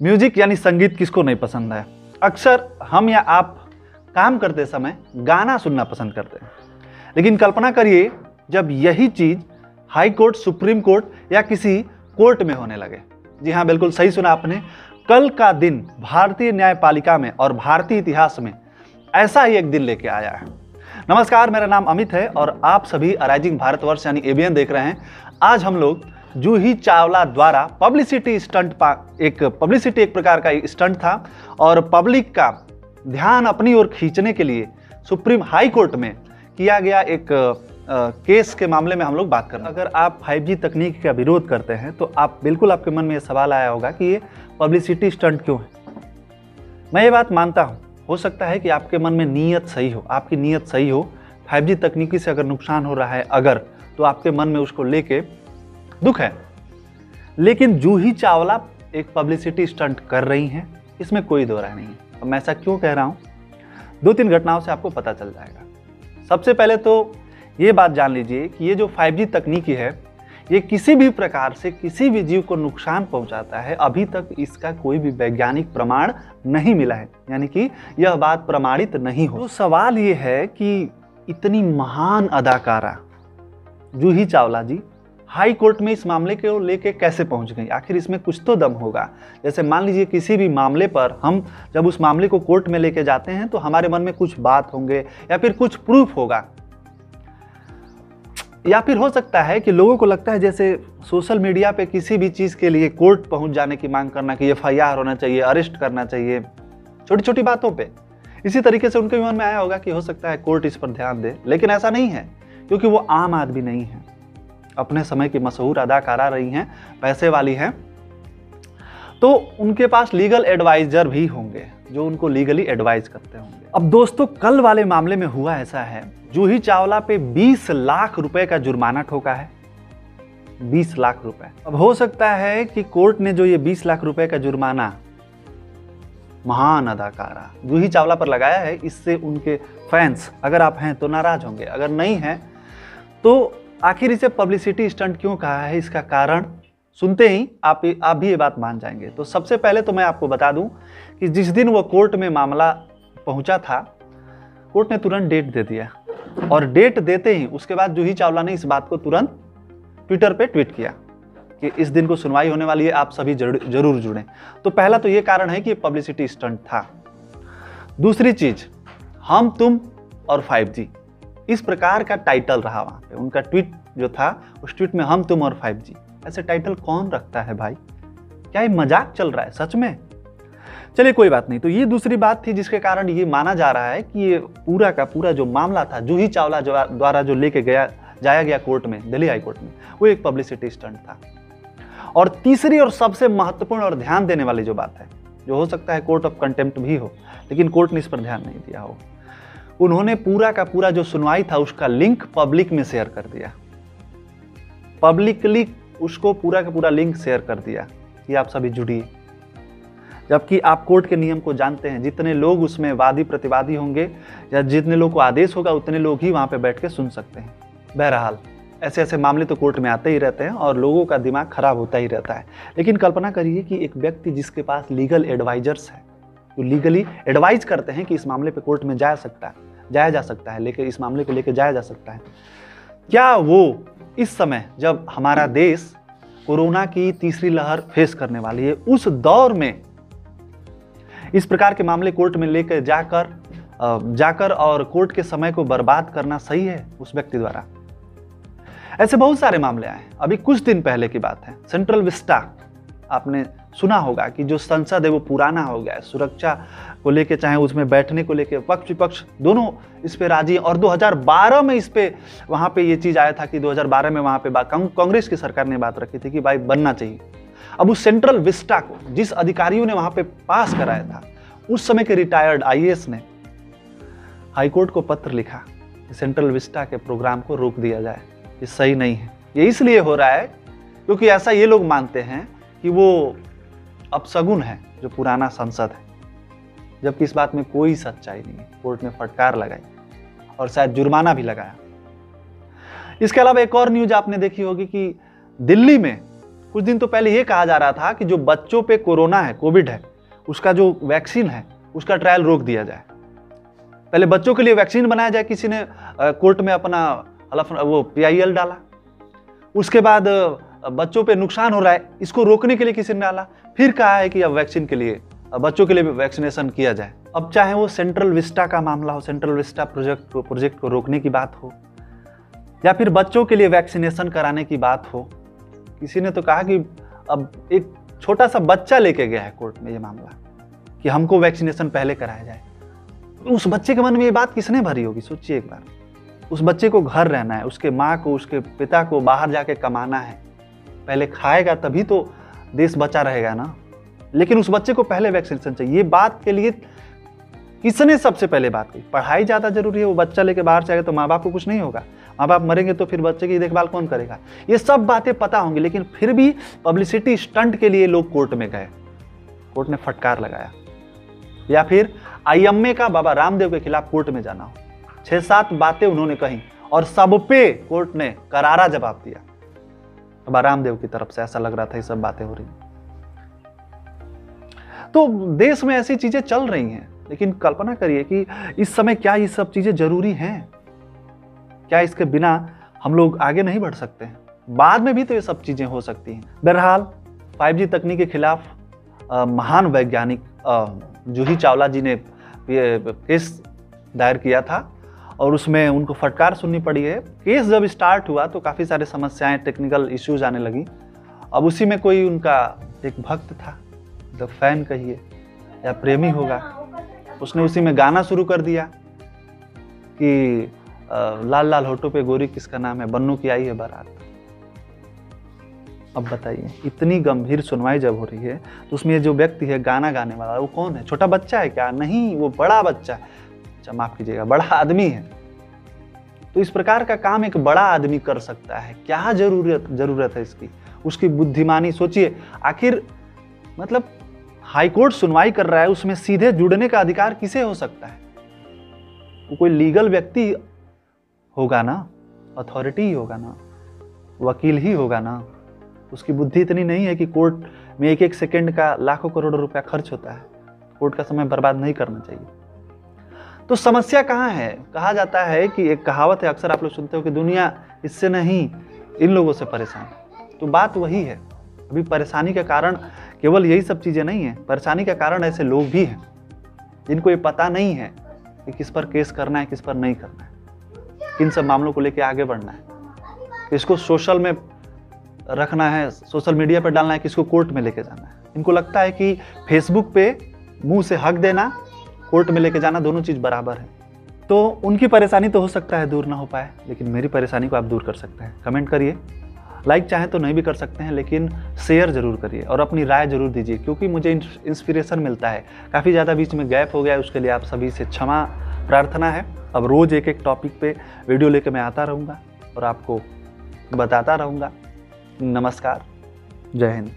Music यानी संगीत किसको नहीं पसंद है। अक्सर हम या आप काम करते समय गाना सुनना पसंद करते हैं, लेकिन कल्पना करिए जब यही चीज हाई कोर्ट, सुप्रीम कोर्ट या किसी कोर्ट में होने लगे। जी हाँ, बिल्कुल सही सुना आपने। कल का दिन भारतीय न्यायपालिका में और भारतीय इतिहास में ऐसा ही एक दिन लेके आया है। नमस्कार, मेरा नाम अमित है और आप सभी अराइजिंग भारतवर्ष यानी एबीएन देख रहे हैं। आज हम लोग जूही चावला द्वारा पब्लिसिटी एक प्रकार का स्टंट था और पब्लिक का ध्यान अपनी ओर खींचने के लिए सुप्रीम हाई कोर्ट में किया गया एक केस के मामले में हम लोग बात कर रहे हैं। अगर आप 5G तकनीक का विरोध करते हैं तो आपके मन में ये सवाल आया होगा कि ये पब्लिसिटी स्टंट क्यों है। मैं ये बात मानता हूँ, हो सकता है कि आपके मन में नीयत सही हो, आपकी नीयत सही हो। 5G तकनीकी से अगर नुकसान हो रहा है तो आपके मन में उसको लेके दुख है, लेकिन जूही चावला एक पब्लिसिटी स्टंट कर रही हैं, इसमें कोई दो राय नहीं है। अब मैं ऐसा क्यों कह रहा हूँ, 2-3 घटनाओं से आपको पता चल जाएगा। सबसे पहले तो ये बात जान लीजिए कि ये जो 5G तकनीकी है ये किसी भी प्रकार से किसी भी जीव को नुकसान पहुंचाता है, अभी तक इसका कोई भी वैज्ञानिक प्रमाण नहीं मिला है, यानी कि यह बात प्रमाणित नहीं हो। तो सवाल ये है कि इतनी महान अदाकारा जूही चावला जी हाई कोर्ट में इस मामले को लेके कैसे पहुंच गई, आखिर इसमें कुछ तो दम होगा। जैसे मान लीजिए किसी भी मामले पर हम जब उस मामले को कोर्ट में लेके जाते हैं तो हमारे मन में कुछ बात होंगे या फिर कुछ प्रूफ होगा, या फिर हो सकता है कि लोगों को लगता है जैसे सोशल मीडिया पे किसी भी चीज़ के लिए कोर्ट पहुंच जाने की मांग करना कि FIR होना चाहिए, अरेस्ट करना चाहिए छोटी छोटी बातों पे। इसी तरीके से उनके मन में आया होगा कि हो सकता है कोर्ट इस पर ध्यान दे, लेकिन ऐसा नहीं है, क्योंकि वो आम आदमी नहीं है, अपने समय की मशहूर अदाकारा रही हैं, पैसे वाली हैं, तो उनके पास लीगल एडवाइजर भी होंगे जो उनको लीगली एडवाइज करते होंगे। अब दोस्तों, कल वाले मामले में हुआ ऐसा है, जूही चावला पे 20 लाख रुपए का जुर्माना ठोका है। 20 लाख रुपए। अब हो सकता है कि कोर्ट ने जो ये 20 लाख रुपए का जुर्माना महान अदाकारा जूही चावला पर लगाया है, इससे उनके फैंस, अगर आप हैं तो नाराज होंगे, अगर नहीं हैं तो आखिर इसे पब्लिसिटी स्टंट क्यों कहा है, इसका कारण सुनते ही आप भी ये बात मान जाएंगे। तो सबसे पहले तो मैं आपको बता दूं कि जिस दिन वो कोर्ट में मामला पहुंचा था, कोर्ट ने तुरंत डेट दे दिया और डेट देते ही उसके बाद जूही चावला ने इस बात को तुरंत ट्विटर पे ट्वीट किया कि इस दिन को सुनवाई होने वाली है, आप सभी जरूर जुड़ें। तो पहला तो ये कारण है कि ये पब्लिसिटी स्टंट था। दूसरी चीज, हम तुम और 5G, इस प्रकार का टाइटल रहा वहां पे। उनका ट्वीट जो था, उस ट्वीट में हम तुम और 5G, ऐसे टाइटल कौन रखता है भाई? क्या ये मजाक चल रहा है सच में? चलिए कोई बात नहीं। तो ये दूसरी बात थी जिसके कारण ये माना जा रहा है कि ये पूरा का पूरा जो मामला था जूही चावला द्वारा जो लेके जाया गया कोर्ट में, दिल्ली हाई कोर्ट में, वो एक पब्लिसिटी स्टंट था। और तीसरी और सबसे महत्वपूर्ण और ध्यान देने वाली जो बात है, जो हो सकता है कोर्ट ऑफ कंटेम्प्ट भी हो, लेकिन कोर्ट ने इस पर ध्यान नहीं दिया हो, उन्होंने पूरा का पूरा जो सुनवाई था उसका लिंक पब्लिक में शेयर कर दिया। पब्लिकली उसको पूरा का पूरा लिंक शेयर कर दिया कि आप सभी जुड़िए, जबकि आप कोर्ट के नियम को जानते हैं, जितने लोग उसमें वादी प्रतिवादी होंगे या जितने लोग को आदेश होगा उतने लोग ही वहां पे बैठ के सुन सकते हैं। बहरहाल ऐसे ऐसे मामले तो कोर्ट में आते ही रहते हैं और लोगों का दिमाग खराब होता ही रहता है। लेकिन कल्पना करिए कि एक व्यक्ति जिसके पास लीगल एडवाइजर्स है, जो लीगली एडवाइज करते हैं कि इस मामले पे कोर्ट में जाया जा सकता है, लेके इस मामले को लेके जाया जा सकता है, क्या वो इस समय जब हमारा देश कोरोना की तीसरी लहर फेस करने वाली है, उस दौर में इस प्रकार के मामले कोर्ट में लेकर जाकर और कोर्ट के समय को बर्बाद करना सही है उस व्यक्ति द्वारा? ऐसे बहुत सारे मामले आए। अभी कुछ दिन पहले की बात है, सेंट्रल विस्टा, आपने सुना होगा कि जो संसद है वो पुराना हो गया है, सुरक्षा को लेके चाहे उसमें बैठने को लेके पक्ष विपक्ष दोनों इस पे राजी हैं। और 2012 में इस पे वहां पे ये चीज आया था कि 2012 में वहां पे कांग्रेस की सरकार ने बात रखी थी कि भाई बनना चाहिए। अब उस सेंट्रल विस्टा को जिस अधिकारियों ने वहां पे पास कराया था, उस समय के रिटायर्ड IAS ने हाईकोर्ट को पत्र लिखा कि सेंट्रल विस्टा के प्रोग्राम को रोक दिया जाए, ये सही नहीं है। ये इसलिए हो रहा है क्योंकि ऐसा ये लोग मानते हैं कि वो अपशगुन है जो पुराना संसद है, जबकि इस बात में कोई सच्चाई नहीं है। कोर्ट ने फटकार लगाई और शायद जुर्माना भी लगाया। इसके अलावा एक और न्यूज आपने देखी होगी कि दिल्ली में कुछ दिन तो पहले ये कहा जा रहा था कि जो बच्चों पे कोरोना है, कोविड है, उसका जो वैक्सीन है उसका ट्रायल रोक दिया जाए। पहले बच्चों के लिए वैक्सीन बनाया जाए, किसी ने कोर्ट में अपना वो PIL डाला। उसके बाद बच्चों पे नुकसान हो रहा है, इसको रोकने के लिए किसी ने डाला। फिर कहा है कि अब वैक्सीन के लिए, बच्चों के लिए भी वैक्सीनेशन किया जाए। अब चाहे वो सेंट्रल विस्टा का मामला हो, सेंट्रल विस्टा प्रोजेक्ट को रोकने की बात हो, या फिर बच्चों के लिए वैक्सीनेशन कराने की बात हो। किसी ने तो कहा कि अब एक छोटा सा बच्चा लेके गया है कोर्ट में ये मामला कि हमको वैक्सीनेशन पहले कराया जाए। उस बच्चे के मन में ये बात किसने भरी होगी, सोचिए एक बार। उस बच्चे को घर रहना है, उसके माँ को, उसके पिता को बाहर जाके कमाना है, पहले खाएगा तभी तो देश बचा रहेगा ना। लेकिन उस बच्चे को पहले वैक्सीनेशन चाहिए। ये बात के लिए किसने सबसे पहले बात की? पढ़ाई ज़्यादा जरूरी है, वो बच्चा लेके बाहर जाएगा तो माँ बाप को कुछ नहीं होगा, माँ बाप मरेंगे तो फिर बच्चे की देखभाल कौन करेगा? ये सब बातें पता होंगी, लेकिन फिर भी पब्लिसिटी स्टंट के लिए लोग कोर्ट में गए, कोर्ट ने फटकार लगाया। या फिर IMA का बाबा रामदेव के खिलाफ कोर्ट में जाना हो, 6-7 बातें उन्होंने कही और सब पे कोर्ट ने करारा जवाब दिया। बाबा रामदेव की तरफ से ऐसा लग रहा था ये सब बातें हो रही। तो देश में ऐसी चीजें चल रही हैं, लेकिन कल्पना करिए कि इस समय क्या ये सब चीजें जरूरी हैं? क्या इसके बिना हम लोग आगे नहीं बढ़ सकते हैं? बाद में भी तो ये सब चीजें हो सकती हैं। बहरहाल 5G तकनीक के खिलाफ महान वैज्ञानिक जूही चावला जी ने केस दायर किया था और उसमें उनको फटकार सुननी पड़ी है। केस जब स्टार्ट हुआ तो काफ़ी सारे समस्याएं, टेक्निकल इश्यूज आने लगी। अब उसी में कोई उनका एक भक्त था, द फैन कहिए या प्रेमी होगा, उसने उसी में गाना शुरू कर दिया कि लाल लाल होठों पे गोरी किसका नाम है, बन्नू की आई है बारात। अब बताइए, इतनी गंभीर सुनवाई जब हो रही है तो उसमें जो व्यक्ति है गाना गाने वाला, वो कौन है? छोटा बच्चा है क्या? नहीं, वो बड़ा बच्चा है, अच्छा माफ कीजिएगा, बड़ा आदमी है। तो इस प्रकार का काम एक बड़ा आदमी कर सकता है, क्या जरूरत है इसकी? उसकी बुद्धिमानी सोचिए। आखिर मतलब हाईकोर्ट सुनवाई कर रहा है, उसमें सीधे जुड़ने का अधिकार किसे हो सकता है? वो कोई लीगल व्यक्ति होगा ना, अथॉरिटी ही होगा ना, वकील ही होगा ना। उसकी बुद्धि इतनी नहीं है कि कोर्ट में एक एक सेकंड का लाखों करोड़ों रुपया खर्च होता है, कोर्ट का समय बर्बाद नहीं करना चाहिए। तो समस्या कहाँ है? कहा जाता है कि एक कहावत है, अक्सर आप लोग सुनते हो कि दुनिया इससे नहीं इन लोगों से परेशान। तो बात वही है, अभी परेशानी का कारण केवल यही सब चीज़ें नहीं है, परेशानी का कारण ऐसे लोग भी हैं जिनको ये पता नहीं है कि किस पर केस करना है, किस पर नहीं करना है, किन सब मामलों को लेकर आगे बढ़ना है, किसको सोशल में रखना है, सोशल मीडिया पर डालना है, किसको कोर्ट में लेके जाना है। इनको लगता है कि फेसबुक पे मुंह से हक देना, कोर्ट में लेके जाना, दोनों चीज़ बराबर है। तो उनकी परेशानी तो हो सकता है दूर ना हो पाए, लेकिन मेरी परेशानी को आप दूर कर सकते हैं। कमेंट करिए, लाइक चाहें तो नहीं भी कर सकते हैं, लेकिन शेयर जरूर करिए और अपनी राय जरूर दीजिए, क्योंकि मुझे इंस्पिरेशन मिलता है। काफ़ी ज़्यादा बीच में गैप हो गया है, उसके लिए आप सभी से क्षमा प्रार्थना है। अब रोज़ एक एक टॉपिक पे वीडियो लेकर मैं आता रहूँगा और आपको बताता रहूँगा। नमस्कार, जय हिंद।